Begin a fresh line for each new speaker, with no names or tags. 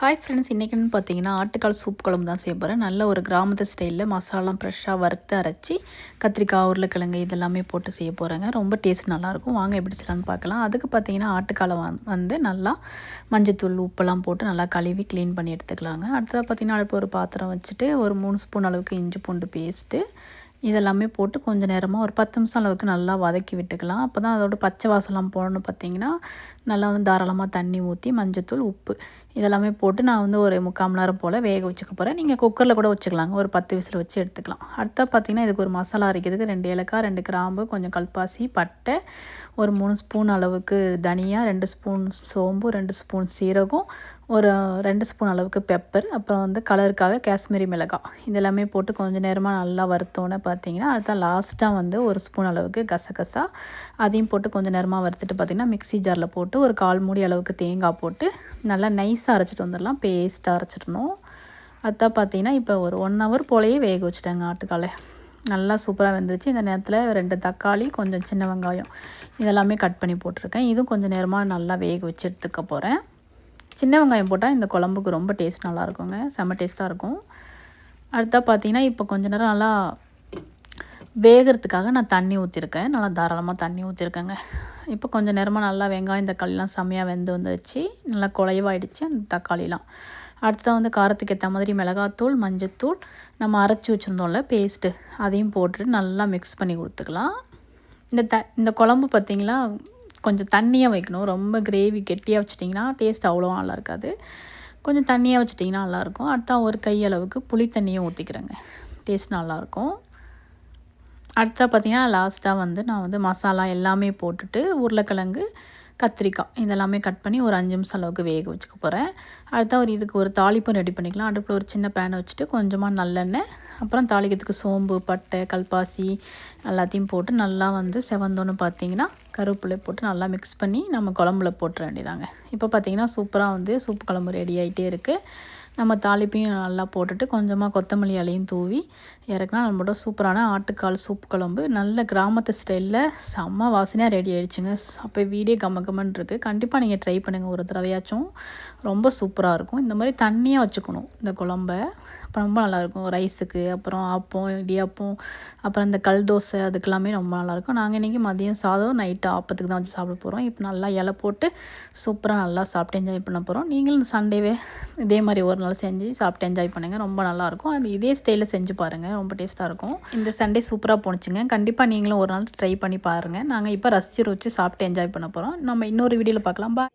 Hi friends, இன்றைக்கின்னு பார்த்தீங்கன்னா ஆட்டுக்கால் soup குழம்பு தான் செய்ய போகிறேன். நல்ல ஒரு கிராமத்து ஸ்டைலில் மசாலாம் ஃப்ரெஷ்ஷாக வறுத்து அரைச்சி கத்திரிக்காய், உருளைக்கிழங்கு இதெல்லாமே போட்டு செய்ய போகிறேங்க. ரொம்ப டேஸ்ட் நல்லாயிருக்கும். வாங்க எப்படி செய்யலான்னு பார்க்கலாம். அதுக்கு பார்த்தீங்கன்னா ஆட்டுக்காலை வந்து நல்லா மஞ்சத்தூள், உப்பெல்லாம் போட்டு நல்லா கழுவி க்ளீன் பண்ணி எடுத்துக்கலாங்க. அடுத்ததாக பார்த்தீங்கன்னா அடுப்பு ஒரு பாத்திரம் வச்சுட்டு ஒரு 3 ஸ்பூன் அளவுக்கு இஞ்சி பூண்டு பேஸ்ட்டு இதெல்லாமே போட்டு கொஞ்சம் நேரமாக ஒரு 10 நிமிஷம் அளவுக்கு நல்லா வதக்கி விட்டுக்கலாம். அப்போ தான் அதோட பச்சை வாசலாம் போடணும். பார்த்திங்கன்னா நல்லா வந்து தாராளமாக தண்ணி ஊற்றி மஞ்சத்தூள், உப்பு இதெல்லாமே போட்டு நான் வந்து ஒரு 3/4 மணி நேரம் போல் வேக வச்சுக்க போகிறேன். நீங்கள் குக்கரில் கூட வச்சுக்கலாங்க. ஒரு 10 விசில் வச்சு எடுத்துக்கலாம். அடுத்தா பார்த்திங்கன்னா இதுக்கு ஒரு மசாலா அரைக்கிறதுக்கு 2 ஏலக்காய், 2 கிராம்பு, கொஞ்சம் கல்பாசி, பட்டை, ஒரு 3 ஸ்பூன் அளவுக்கு தனியா, 2 ஸ்பூன் சோம்பு, 2 ஸ்பூன் சீரகம், ஒரு 2 ஸ்பூன் அளவுக்கு பெப்பர், அப்புறம் வந்து கலருக்காக காஷ்மீரி மிளகாய் இதெல்லாமே போட்டு கொஞ்சம் நேரமாக நல்லா வறுத்தோன்னே பார்த்திங்கன்னா அடுத்த லாஸ்ட்டாக வந்து ஒரு ஸ்பூன் அளவுக்கு கசகசா அதையும் போட்டு கொஞ்சம் நேரமாக வறுத்துட்டு பார்த்திங்கன்னா மிக்ஸி ஜாரில் போட்டு ஒரு 1/4 மூடி அளவுக்கு தேங்காய் போட்டு நல்லா நைஸாக அரைச்சிட்டு வந்துடலாம். பேஸ்ட்டாக அரைச்சிடணும். அதான் பார்த்திங்கன்னா இப்போ ஒரு 1 ஹவர் போலேயே வேக வச்சுட்டேங்க ஆட்டுக்காலை. நல்லா சூப்பராக வெந்துருச்சு. இந்த நேரத்தில் 2 தக்காளி, கொஞ்சம் சின்ன வெங்காயம் இதெல்லாமே கட் பண்ணி போட்டிருக்கேன். இதுவும் கொஞ்சம் நேரமாக நல்லா வேக வச்சு எடுத்துக்க போகிறேன். சின்ன வெங்காயம் போட்டால் இந்த குழம்புக்கு ரொம்ப டேஸ்ட் நல்லாயிருக்குங்க. செம்ம டேஸ்ட்டாக இருக்கும். அடுத்தா பார்த்திங்கன்னா இப்போ கொஞ்சம் நேரம் நல்லா வேகிறதுக்காக நான் தண்ணி ஊற்றிருக்கேன். நல்லா தாராளமாக தண்ணி ஊற்றிருக்கேங்க. இப்போ கொஞ்சம் நேரமாக நல்லா வெங்காயம், தக்காளிலாம் செம்மையாக வெந்து வந்துடுச்சு. நல்லா குழைவாயிடுச்சு அந்த தக்காளிலாம். அடுத்ததாக வந்து காரத்துக்கு ஏற்ற மாதிரி மிளகாத்தூள், மஞ்சத்தூள், நம்ம அரைச்சி வச்சுருந்தோம்ல பேஸ்ட்டு அதையும் போட்டுட்டு நல்லா மிக்ஸ் பண்ணி கொடுத்துக்கலாம். இந்த குழம்பு பார்த்திங்களா கொஞ்சம் தண்ணியாக வைக்கணும். ரொம்ப கிரேவி கெட்டியாக வச்சிட்டிங்கன்னா டேஸ்ட் அவ்வளோவா நல்லா இருக்காது. கொஞ்சம் தண்ணியாக வச்சிட்டிங்கன்னா நல்லாயிருக்கும். அடுத்தா ஒரு கையளவுக்கு புளி தண்ணியும் ஊற்றிக்கிறேங்க. டேஸ்ட் நல்லாயிருக்கும். அடுத்தா பார்த்திங்கன்னா லாஸ்ட்டாக வந்து நான் வந்து மசாலா எல்லாமே போட்டுட்டு உருளைக்கிழங்கு, கத்திரிக்காய் இதெல்லாமே கட் பண்ணி ஒரு 5 நிமிஷம் அளவுக்கு வேக வச்சுக்க போகிறேன். அடுத்தா இதுக்கு ஒரு தாளிப்பும் ரெடி பண்ணிக்கலாம். அடுப்பில் ஒரு சின்ன பேனை வச்சுட்டு கொஞ்சமாக நல்லெண்ணெய், அப்புறம் தாளிக்கிறதுக்கு சோம்பு, பட்டை, கல்பாசி எல்லாத்தையும் போட்டு நல்லா வந்து செவந்தோன்னு பார்த்திங்கன்னா கருவேப்பிலை போட்டு நல்லா மிக்ஸ் பண்ணி நம்ம குழம்புல போட்டுற வேண்டியதாங்க. இப்போ பார்த்திங்கன்னா சூப்பராக வந்து சூப்பு குழம்பு ரெடி ஆகிட்டே இருக்குது. நம்ம தாளிப்பையும் நல்லா போட்டுட்டு கொஞ்சமாக கொத்தமல்லி இலையும் தூவி இறக்குனா நம்மளோட சூப்பரான ஆட்டுக்கால் சூப் குழம்பு நல்ல கிராமத்து ஸ்டைலில் செம்ம வாசனையாக ரெடி ஆகிடுச்சுங்க. அப்போ வீடியோ கம்மன்னு இருக்குது. கண்டிப்பாக நீங்கள் ட்ரை பண்ணுங்கள் ஒரு தடவையாச்சும். ரொம்ப சூப்பராக இருக்கும். இந்த மாதிரி தண்ணியாக வச்சுக்கணும் இந்த குழம்ப. அப்போ ரொம்ப நல்லாயிருக்கும். ரைஸுக்கு, அப்புறம் ஆப்பம், இடியாப்பம், அப்புறம் இந்த கல் தோசை அதுக்கெல்லாமே ரொம்ப நல்லாயிருக்கும். நாங்கள் இன்றைக்கி மதியம் சாதம், நைட்டு ஆப்பத்துக்கு தான் வச்சு சாப்பிட போகிறோம். இப்போ நல்லா இலை போட்டு சூப்பராக நல்லா சாப்பிட்டு என்ஜாய் பண்ண போகிறோம். நீங்களும் இந்த சண்டேவே இதே மாதிரி ஒரு நாள் செஞ்சு சாப்பிட்டு என்ஜாய் பண்ணுங்கள். ரொம்ப நல்லாயிருக்கும். அது இதே ஸ்டைலில் செஞ்சு பாருங்கள். ரொம்ப டேஸ்ட்டாக இருக்கும். இந்த சண்டே சூப்பராக போணுச்சுங்க. கண்டிப்பாக நீங்களும் ஒரு நாள் ட்ரை பண்ணி பாருங்கள். நாங்கள் இப்போ ரசித்து ருச்சி சாப்பிட்டு என்ஜாய் பண்ண போகிறோம். நம்ம இன்னொரு வீடியோவில் பார்க்கலாம்.